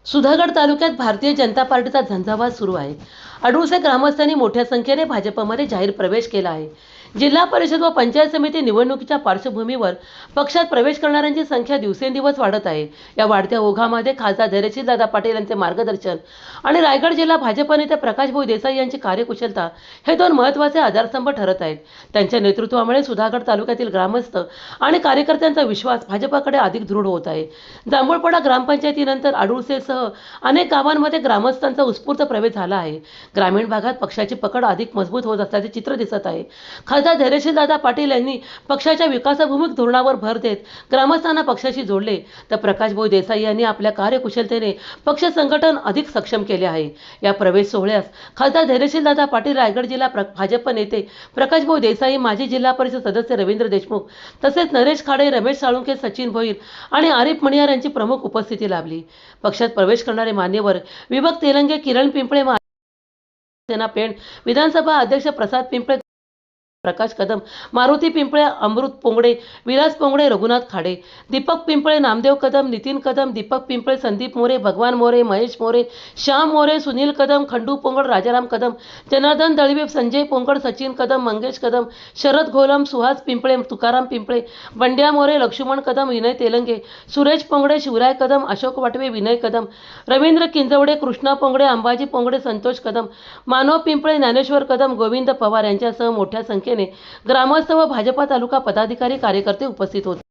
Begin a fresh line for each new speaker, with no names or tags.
सुधागड तालुक्यात भारतीय जनता पार्टीचा झंझावात सुरू आहे. अडुळसे ग्रामस्थांनी मोठ्या संख्येने भाजपमध्ये जाहीर प्रवेश केला आहे. जिल्हा परिषद व पंचायत समिती निवडणुकीच्या पार्श्वभूमीवर पक्षात प्रवेश करणाऱ्यांची संख्या दिवसेंदिवस वाढत आहे. या वाढत्या ओघामध्ये खासदार धैर्यशीलदादा पाटील यांचे मार्गदर्शन आणि रायगड जिल्हा भाजप नेते प्रकाशभाऊ देसाई यांची कार्यकुशलता हे दोन महत्त्वाचे आधारस्तंभ ठरत आहेत. त्यांच्या नेतृत्वामुळे सुधागड तालुक्यातील ग्रामस्थ आणि कार्यकर्त्यांचा विश्वास भाजपकडे अधिक दृढ होत आहे. जांभूळपाडा ग्रामपंचायतीनंतर अडुळसेसह अनेक गावांमध्ये ग्रामस्थांचा उत्स्फूर्त प्रवेश झाला आहे. ग्रामीण भागात पक्षाची पकड अधिक मजबूत होत असल्याचे चित्र दिसत आहे. खासदार धैर्यशीलदादा पाटील यांनी पक्षाच्या विकासाभिमुख धोरणावर भर देत ग्रामस्थांना पक्षाशी जोडले, तर प्रकाशभाऊ देसाई यांनी आपल्या कार्यकुशलतेने पक्ष संघटन अधिक सक्षम केले आहे. या प्रवेश सोहळ्यास खासदार धैर्यशीलदादा पाटील, रायगड जिल्हा भाजप नेते प्रकाशभाऊ देसाई, माजी जिल्हा परिषद सदस्य रवींद्र देशमुख तसेच नरेश खाडे, रमेश साळुंखे, सचिन भोईर आणि आरिफ मणियार यांची प्रमुख उपस्थिती लाभली. पक्षात प्रवेश करणारे मान्यवर विभक्त तेलंगे, किरण पिंपळे, सेना पेंड, विधानसभा अध्यक्ष प्रसाद पिंपळे, प्रकाश कदम, मारुती पिंपळे, अमृत पोंगडे, विलास पोंगडे, रघुनाथ खाडे, दीपक पिंपळे, नामदेव कदम, नितीन कदम, दीपक पिंपळे, संदीप मोरे, भगवान मोरे, महेश मोरे, श्याम मोरे, सुनील कदम, खंडू पोंगड, राजाराम कदम, जनार्दन दळवे, संजय पोंगड, सचिन कदम, मंगेश कदम, शरद घोलम, सुहास पिंपळे, तुकाराम पिंपळे, बंड्या मोरे, लक्ष्मण कदम, विनय तेलंगे, सुरेश पोंगडे, शिवराय कदम, अशोक वाटवे, विनय कदम, रवींद्र किंजवडे, कृष्णा पोंगडे, अंबाजी पोंगडे, संतोष कदम, मानव पिंपळे, ज्ञानेश्वर कदम, गोविंद पवार यांच्यासह मोठ्या संख्येने ग्रामस्थ व भाजपा तालुका पदाधिकारी कार्यकर्ते उपस्थित होते.